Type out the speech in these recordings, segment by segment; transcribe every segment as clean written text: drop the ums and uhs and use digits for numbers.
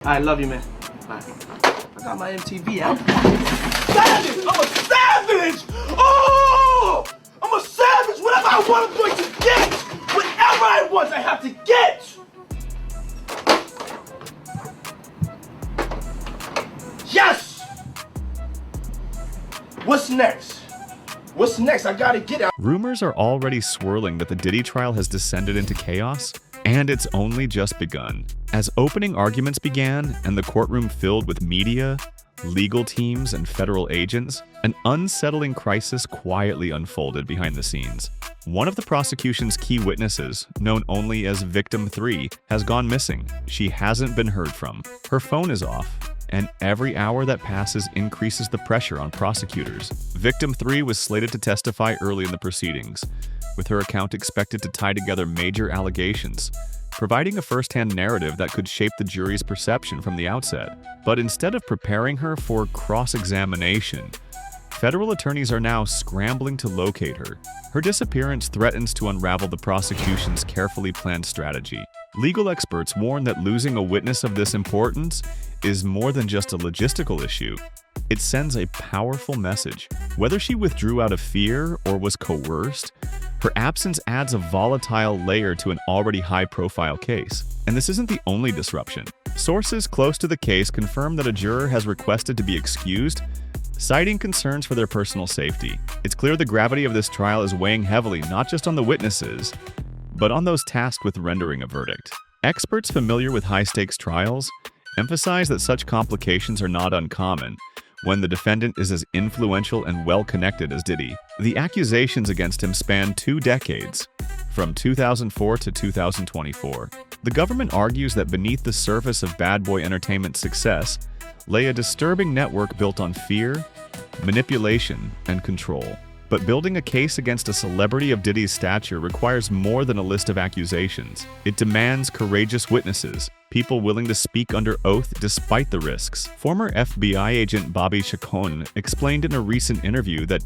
I love you, man. Bye. I got my MTV out. Savage! I'm a savage! Oh! I'm a savage! Whatever I want, I'm going to get! Whatever I want, I have to get! Yes! What's next? What's next? I gotta get out. Rumors are already swirling that the Diddy trial has descended into chaos, and it's only just begun. As opening arguments began and the courtroom filled with media, legal teams, and federal agents, an unsettling crisis quietly unfolded behind the scenes. One of the prosecution's key witnesses, known only as Victim 3, has gone missing. She hasn't been heard from. Her phone is off, and every hour that passes increases the pressure on prosecutors. Victim 3 was slated to testify early in the proceedings, with her account expected to tie together major allegations, providing a first-hand narrative that could shape the jury's perception from the outset. But instead of preparing her for cross-examination, federal attorneys are now scrambling to locate her. Her disappearance threatens to unravel the prosecution's carefully planned strategy. Legal experts warn that losing a witness of this importance is more than just a logistical issue. It sends a powerful message. Whether she withdrew out of fear or was coerced, her absence adds a volatile layer to an already high-profile case. And this isn't the only disruption. Sources close to the case confirm that a juror has requested to be excused, citing concerns for their personal safety. It's clear the gravity of this trial is weighing heavily not just on the witnesses, but on those tasked with rendering a verdict. Experts familiar with high-stakes trials emphasize that such complications are not uncommon when the defendant is as influential and well-connected as Diddy. The accusations against him span 2 decades, from 2004 to 2024. The government argues that beneath the surface of Bad Boy Entertainment's success lay a disturbing network built on fear, manipulation, and control. But building a case against a celebrity of Diddy's stature requires more than a list of accusations. It demands courageous witnesses, people willing to speak under oath despite the risks. Former FBI agent Bobby Chacon explained in a recent interview that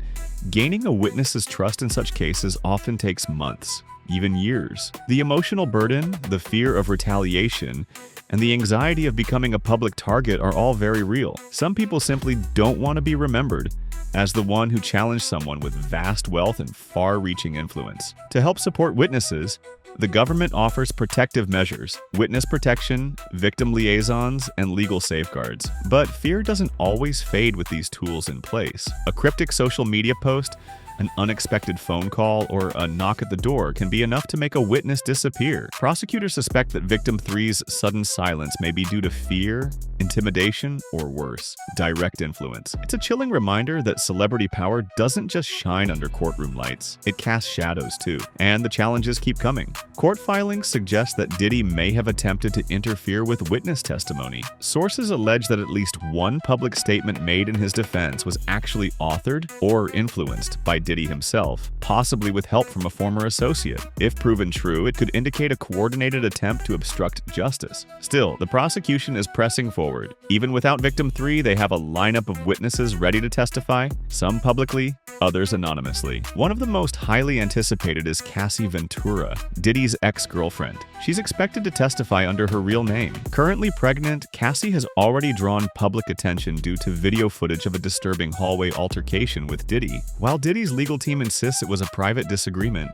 gaining a witness's trust in such cases often takes months, even years. The emotional burden, the fear of retaliation, and the anxiety of becoming a public target are all very real. Some people simply don't want to be remembered as the one who challenged someone with vast wealth and far-reaching influence. To help support witnesses, the government offers protective measures, witness protection, victim liaisons, and legal safeguards. But fear doesn't always fade with these tools in place. A cryptic social media post, an unexpected phone call, or a knock at the door can be enough to make a witness disappear. Prosecutors suspect that Victim 3's sudden silence may be due to fear, intimidation, or worse, direct influence. It's a chilling reminder that celebrity power doesn't just shine under courtroom lights, it casts shadows too. And the challenges keep coming. Court filings suggest that Diddy may have attempted to interfere with witness testimony. Sources allege that at least one public statement made in his defense was actually authored or influenced by Diddy himself, possibly with help from a former associate. If proven true, it could indicate a coordinated attempt to obstruct justice. Still, the prosecution is pressing forward. Even without Victim 3, they have a lineup of witnesses ready to testify, some publicly, others anonymously. One of the most highly anticipated is Cassie Ventura, Diddy's ex-girlfriend. She's expected to testify under her real name. Currently pregnant, Cassie has already drawn public attention due to video footage of a disturbing hallway altercation with Diddy. While Diddy's legal team insists it was a private disagreement,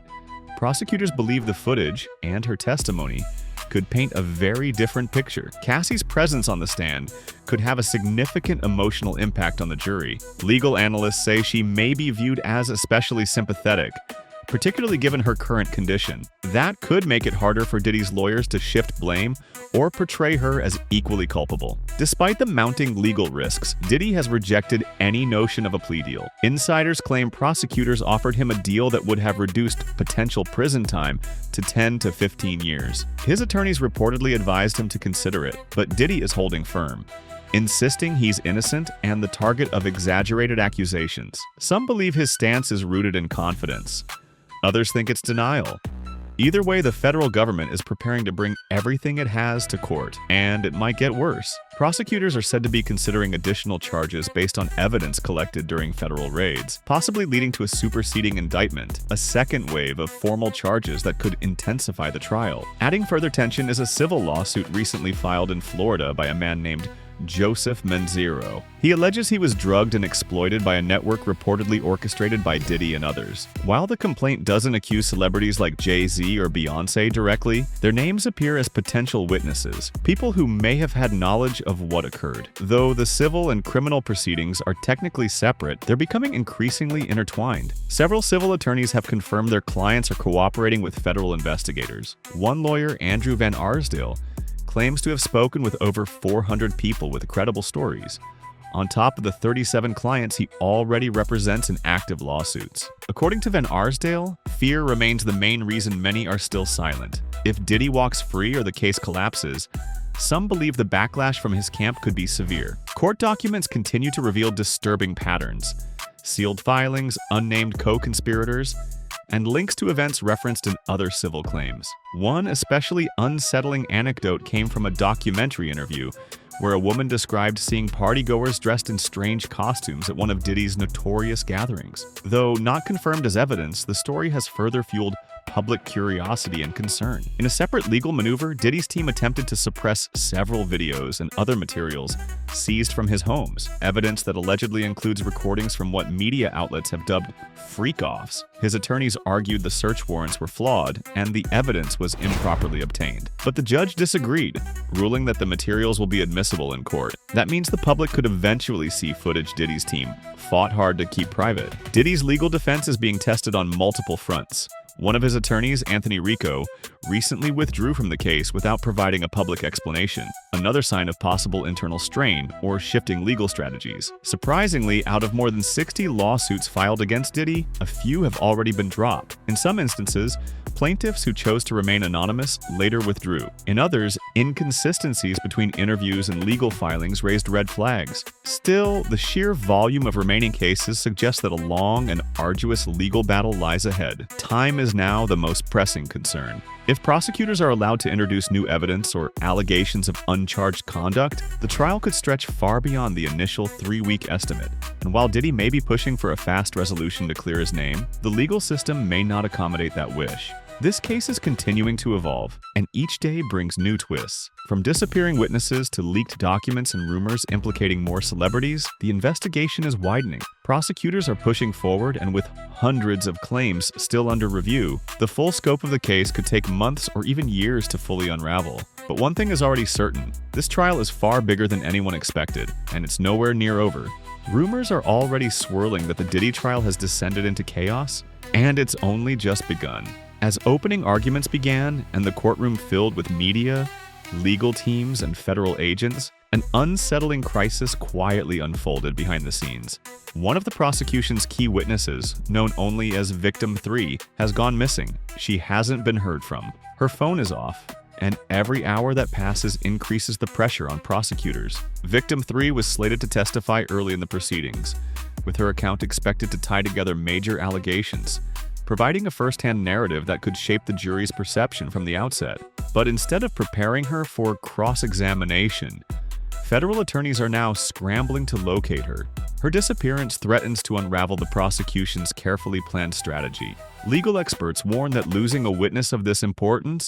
prosecutors believe the footage and her testimony could paint a very different picture. Cassie's presence on the stand could have a significant emotional impact on the jury. Legal analysts say she may be viewed as especially sympathetic, particularly given her current condition. That could make it harder for Diddy's lawyers to shift blame or portray her as equally culpable. Despite the mounting legal risks, Diddy has rejected any notion of a plea deal. Insiders claim prosecutors offered him a deal that would have reduced potential prison time to 10 to 15 years. His attorneys reportedly advised him to consider it, but Diddy is holding firm, insisting he's innocent and the target of exaggerated accusations. Some believe his stance is rooted in confidence. Others think it's denial. Either way, the federal government is preparing to bring everything it has to court, and it might get worse. Prosecutors are said to be considering additional charges based on evidence collected during federal raids, possibly leading to a superseding indictment, a second wave of formal charges that could intensify the trial. Adding further tension is a civil lawsuit recently filed in Florida by a man named Joseph Menzero. He alleges he was drugged and exploited by a network reportedly orchestrated by Diddy and others. While the complaint doesn't accuse celebrities like Jay-Z or Beyoncé directly, their names appear as potential witnesses, people who may have had knowledge of what occurred. Though the civil and criminal proceedings are technically separate, they're becoming increasingly intertwined. Several civil attorneys have confirmed their clients are cooperating with federal investigators. One lawyer, Andrew Van Arsdale, claims to have spoken with over 400 people with credible stories, on top of the 37 clients he already represents in active lawsuits. According to Van Arsdale, fear remains the main reason many are still silent. If Diddy walks free or the case collapses, some believe the backlash from his camp could be severe. Court documents continue to reveal disturbing patterns: sealed filings, unnamed co-conspirators, and links to events referenced in other civil claims. One especially unsettling anecdote came from a documentary interview where a woman described seeing partygoers dressed in strange costumes at one of Diddy's notorious gatherings. Though not confirmed as evidence, the story has further fueled public curiosity and concern. In a separate legal maneuver, Diddy's team attempted to suppress several videos and other materials seized from his homes, evidence that allegedly includes recordings from what media outlets have dubbed freak-offs. His attorneys argued the search warrants were flawed and the evidence was improperly obtained. But the judge disagreed, ruling that the materials will be admissible in court. That means the public could eventually see footage Diddy's team fought hard to keep private. Diddy's legal defense is being tested on multiple fronts. One of his attorneys, Anthony Rico, recently withdrew from the case without providing a public explanation, another sign of possible internal strain or shifting legal strategies. Surprisingly, out of more than 60 lawsuits filed against Diddy, a few have already been dropped. In some instances, plaintiffs who chose to remain anonymous later withdrew. In others, inconsistencies between interviews and legal filings raised red flags. Still, the sheer volume of remaining cases suggests that a long and arduous legal battle lies ahead. Time is now the most pressing concern. If prosecutors are allowed to introduce new evidence or allegations of uncharged conduct, the trial could stretch far beyond the initial 3-week estimate. And while Diddy may be pushing for a fast resolution to clear his name, the legal system may not accommodate that wish. This case is continuing to evolve, and each day brings new twists. From disappearing witnesses to leaked documents and rumors implicating more celebrities, the investigation is widening. Prosecutors are pushing forward, and with hundreds of claims still under review, the full scope of the case could take months or even years to fully unravel. But one thing is already certain: this trial is far bigger than anyone expected, and it's nowhere near over. Rumors are already swirling that the Diddy trial has descended into chaos, and it's only just begun. As opening arguments began and the courtroom filled with media, legal teams, and federal agents, an unsettling crisis quietly unfolded behind the scenes. One of the prosecution's key witnesses, known only as Victim 3, has gone missing. She hasn't been heard from. Her phone is off, and every hour that passes increases the pressure on prosecutors. Victim 3 was slated to testify early in the proceedings, with her account expected to tie together major allegations, providing a first-hand narrative that could shape the jury's perception from the outset. But instead of preparing her for cross-examination, federal attorneys are now scrambling to locate her. Her disappearance threatens to unravel the prosecution's carefully planned strategy. Legal experts warn that losing a witness of this importance